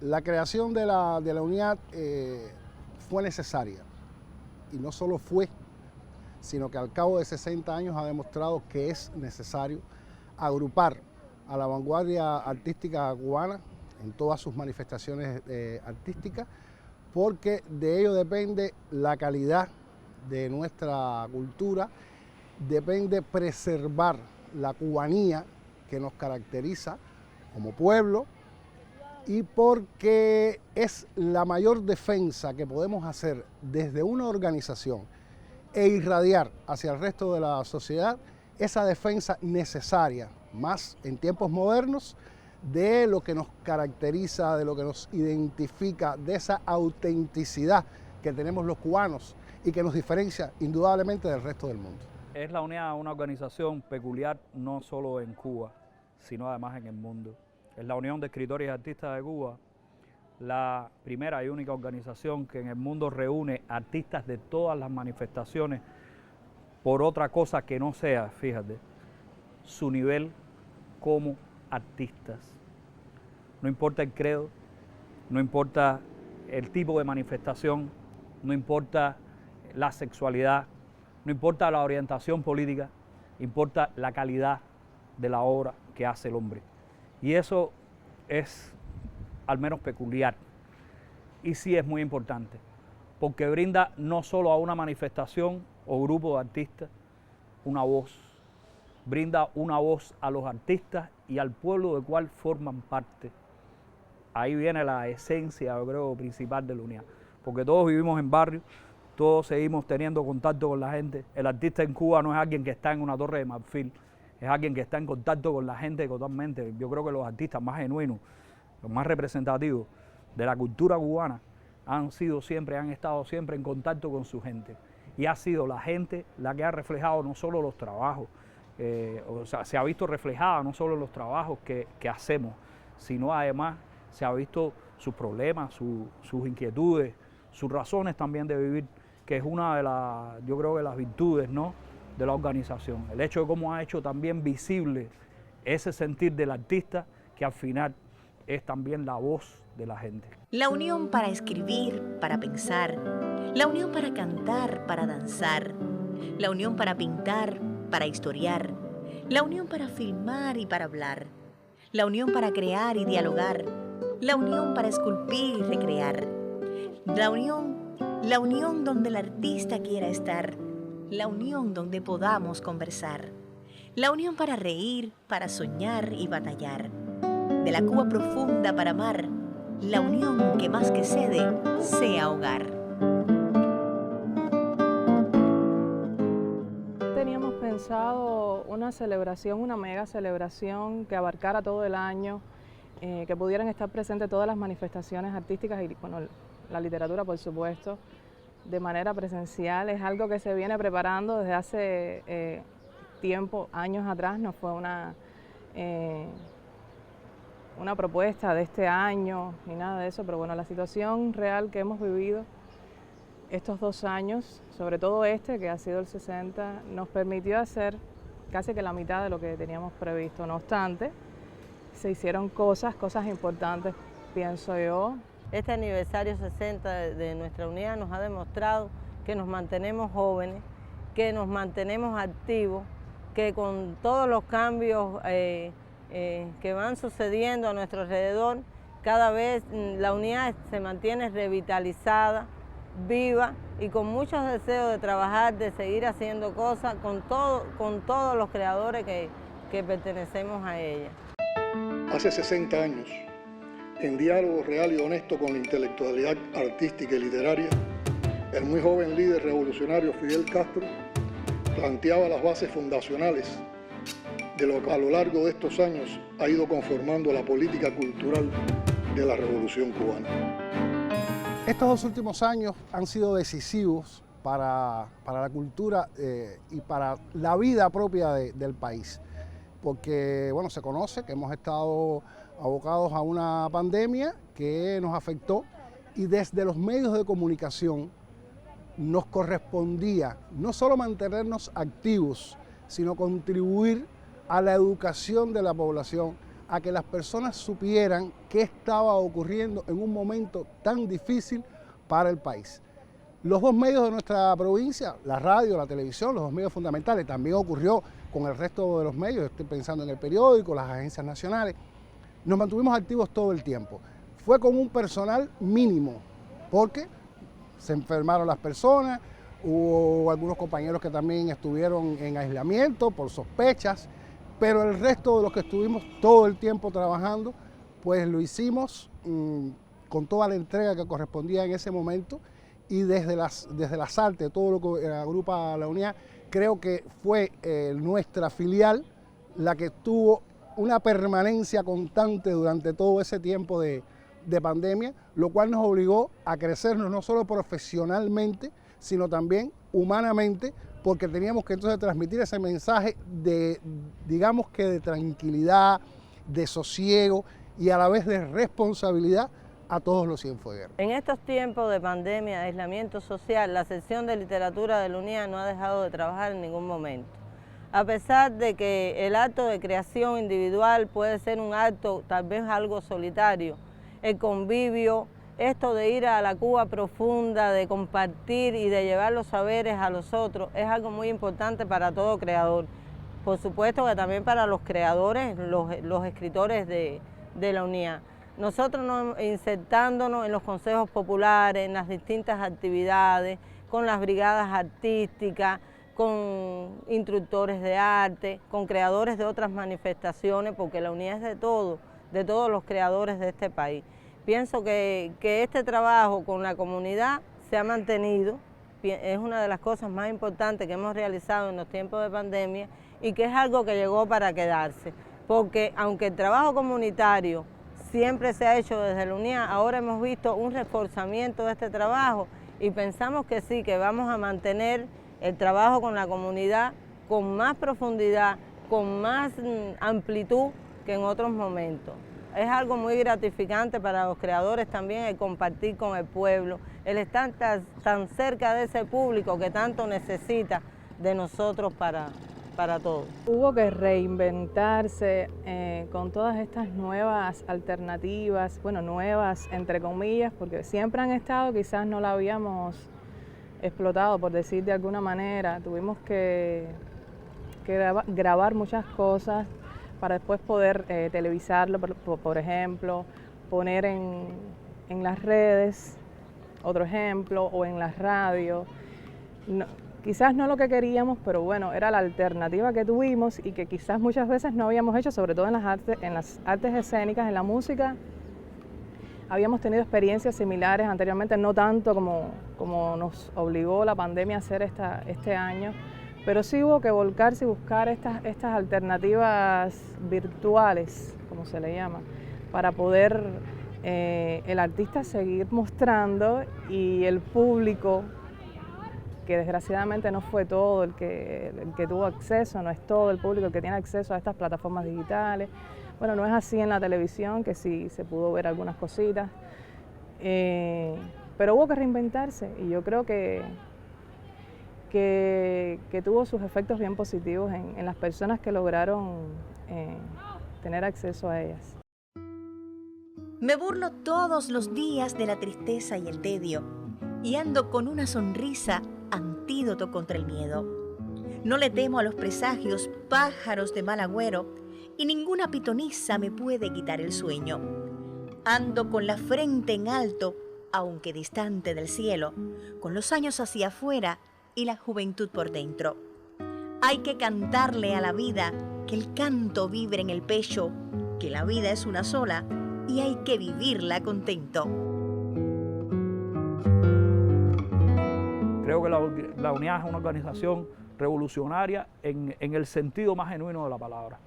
La creación de la unidad fue necesaria, y no solo fue, sino que al cabo de 60 años ha demostrado que es necesario agrupar a la vanguardia artística cubana en todas sus manifestaciones artísticas, porque de ello depende la calidad de nuestra cultura, depende preservar la cubanía que nos caracteriza como pueblo, y porque es la mayor defensa que podemos hacer desde una organización e irradiar hacia el resto de la sociedad esa defensa necesaria, más en tiempos modernos, de lo que nos caracteriza, de lo que nos identifica, de esa autenticidad que tenemos los cubanos y que nos diferencia indudablemente del resto del mundo. Es la UNIA una organización peculiar no solo en Cuba, sino además en el mundo. Es la Unión de Escritores y Artistas de Cuba, la primera y única organización que en el mundo reúne artistas de todas las manifestaciones por otra cosa que no sea, fíjate, su nivel como artistas. No importa el credo, no importa el tipo de manifestación, no importa la sexualidad, no importa la orientación política, importa la calidad de la obra que hace el hombre. Y eso es al menos peculiar, y sí es muy importante, porque brinda no solo a una manifestación o grupo de artistas una voz, brinda una voz a los artistas y al pueblo del cual forman parte. Ahí viene la esencia, yo creo, principal de la unidad, porque todos vivimos en barrios, todos seguimos teniendo contacto con la gente. El artista en Cuba no es alguien que está en una torre de marfil, es alguien que está en contacto con la gente totalmente. Yo creo que los artistas más genuinos, los más representativos de la cultura cubana han estado siempre en contacto con su gente. Y ha sido la gente la que ha reflejado no solo los trabajos, se ha visto reflejada no solo los trabajos que hacemos, sino además se ha visto sus problemas, sus inquietudes, sus razones también de vivir, que es una de yo creo que las virtudes, ¿no?, de la organización. El hecho de cómo ha hecho también visible ese sentir del artista, que al final es también la voz de la gente. La unión para escribir, para pensar, la unión para cantar, para danzar, la unión para pintar, para historiar, la unión para filmar y para hablar, la unión para crear y dialogar, la unión para esculpir y recrear, la unión donde el artista quiera estar, la unión donde podamos conversar, la unión para reír, para soñar y batallar, de la Cuba profunda para amar, la unión que más que sede sea hogar. Teníamos pensado una celebración, una mega celebración que abarcara todo el año, que pudieran estar presentes todas las manifestaciones artísticas y bueno, la literatura, por supuesto, de manera presencial. Es algo que se viene preparando desde hace tiempo, años atrás. No fue una propuesta de este año ni nada de eso, pero bueno, la situación real que hemos vivido estos 2 años, sobre todo este que ha sido el 60, nos permitió hacer casi que la mitad de lo que teníamos previsto. No obstante, se hicieron cosas importantes, pienso yo. Este aniversario 60 de nuestra unidad nos ha demostrado que nos mantenemos jóvenes, que nos mantenemos activos, que con todos los cambios que van sucediendo a nuestro alrededor, cada vez la unidad se mantiene revitalizada, viva y con muchos deseos de trabajar, de seguir haciendo cosas con todos los creadores que pertenecemos a ella. Hace 60 años, en diálogo real y honesto con la intelectualidad artística y literaria, el muy joven líder revolucionario Fidel Castro planteaba las bases fundacionales de lo que a lo largo de estos años ha ido conformando la política cultural de la Revolución Cubana. Estos 2 últimos años han sido decisivos para la cultura y para la vida propia del país, porque bueno, se conoce que hemos estado abocados a una pandemia que nos afectó y desde los medios de comunicación nos correspondía no solo mantenernos activos, sino contribuir a la educación de la población a que las personas supieran qué estaba ocurriendo en un momento tan difícil para el país. Los dos medios de nuestra provincia, la radio, la televisión, los dos medios fundamentales, también ocurrió con el resto de los medios, estoy pensando en el periódico, las agencias nacionales, nos mantuvimos activos todo el tiempo. Fue con un personal mínimo, porque se enfermaron las personas, hubo algunos compañeros que también estuvieron en aislamiento por sospechas, pero el resto de los que estuvimos todo el tiempo trabajando, pues lo hicimos con toda la entrega que correspondía en ese momento, y desde las artes, todo lo que agrupa la unidad, creo que fue nuestra filial la que tuvo una permanencia constante durante todo ese tiempo de pandemia, lo cual nos obligó a crecernos no solo profesionalmente, sino también humanamente, porque teníamos que entonces transmitir ese mensaje de, digamos que de tranquilidad, de sosiego y a la vez de responsabilidad a todos los cienfuegueros. En estos tiempos de pandemia, de aislamiento social, la sección de literatura de la UNIA no ha dejado de trabajar en ningún momento. A pesar de que el acto de creación individual puede ser un acto tal vez algo solitario, el convivio, esto de ir a la Cuba profunda, de compartir y de llevar los saberes a los otros, es algo muy importante para todo creador. Por supuesto que también para los creadores, los escritores de la UNIA. Nosotros insertándonos en los consejos populares, en las distintas actividades, con las brigadas artísticas, con instructores de arte, con creadores de otras manifestaciones, porque la UNIA es de todos los creadores de este país. Pienso que este trabajo con la comunidad se ha mantenido, es una de las cosas más importantes que hemos realizado en los tiempos de pandemia y que es algo que llegó para quedarse, porque aunque el trabajo comunitario siempre se ha hecho desde la UNIA, ahora hemos visto un reforzamiento de este trabajo y pensamos que sí, que vamos a mantener el trabajo con la comunidad con más profundidad, con más amplitud que en otros momentos. Es algo muy gratificante para los creadores también el compartir con el pueblo, el estar tan cerca de ese público que tanto necesita de nosotros para todos. Hubo que reinventarse con todas estas nuevas alternativas, bueno, nuevas entre comillas, porque siempre han estado, quizás no la habíamos explotado, por decir de alguna manera. Tuvimos que grabar muchas cosas para después poder televisarlo, por ejemplo, poner en las redes, otro ejemplo, o en las radios. No, quizás no lo que queríamos, pero bueno, era la alternativa que tuvimos y que quizás muchas veces no habíamos hecho, sobre todo en las artes escénicas, en la música. Habíamos tenido experiencias similares anteriormente, no tanto como nos obligó la pandemia a hacer este año, pero sí hubo que volcarse y buscar estas alternativas virtuales, como se le llama, para poder el artista seguir mostrando y el público, que desgraciadamente no fue todo el que tuvo acceso, no es todo el público el que tiene acceso a estas plataformas digitales. Bueno, no es así en la televisión, que sí se pudo ver algunas cositas, pero hubo que reinventarse y yo creo que tuvo sus efectos bien positivos en las personas que lograron tener acceso a ellas. Me burlo todos los días de la tristeza y el tedio y ando con una sonrisa, antídoto contra el miedo. No le temo a los presagios, pájaros de mal agüero, y ninguna pitoniza me puede quitar el sueño. Ando con la frente en alto, aunque distante del cielo, con los años hacia afuera y la juventud por dentro. Hay que cantarle a la vida, que el canto vibre en el pecho, que la vida es una sola y hay que vivirla contento. Creo que la UNIA es una organización revolucionaria en el sentido más genuino de la palabra.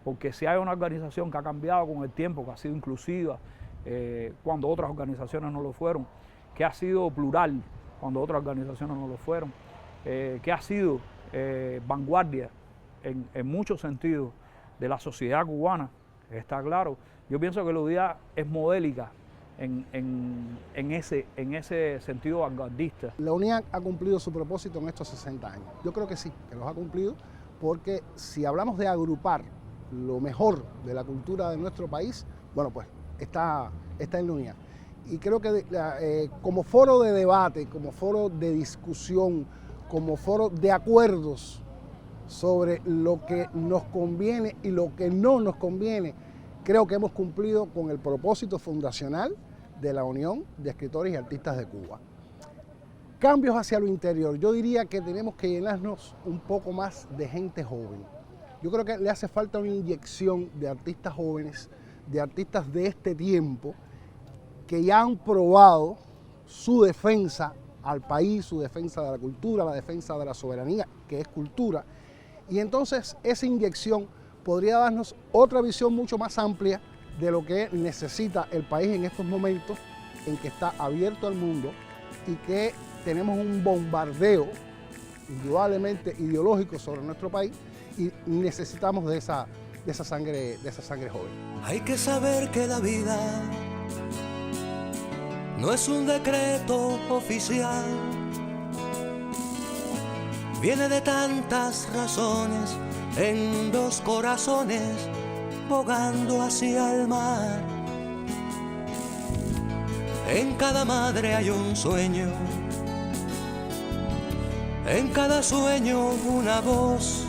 Porque si hay una organización que ha cambiado con el tiempo, que ha sido inclusiva cuando otras organizaciones no lo fueron, que ha sido plural cuando otras organizaciones no lo fueron, que ha sido vanguardia en muchos sentidos de la sociedad cubana, está claro. Yo pienso que la UNIA es modélica en ese sentido vanguardista. La UNIA ha cumplido su propósito en estos 60 años. Yo creo que sí, que los ha cumplido, porque si hablamos de agrupar lo mejor de la cultura de nuestro país, bueno, pues está en la UNIA. Y creo que como foro de debate, como foro de discusión, como foro de acuerdos sobre lo que nos conviene y lo que no nos conviene, creo que hemos cumplido con el propósito fundacional de la Unión de Escritores y Artistas de Cuba. Cambios hacia lo interior. Yo diría que tenemos que llenarnos un poco más de gente joven. Yo creo que le hace falta una inyección de artistas jóvenes, de artistas de este tiempo, que ya han probado su defensa al país, su defensa de la cultura, la defensa de la soberanía, que es cultura. Y entonces esa inyección podría darnos otra visión mucho más amplia de lo que necesita el país en estos momentos, en que está abierto al mundo y que tenemos un bombardeo indudablemente ideológico sobre nuestro país y necesitamos de esa sangre joven. Hay que saber que la vida no es un decreto oficial, viene de tantas razones en dos corazones bogando hacia el mar. En cada madre hay un sueño, en cada sueño una voz,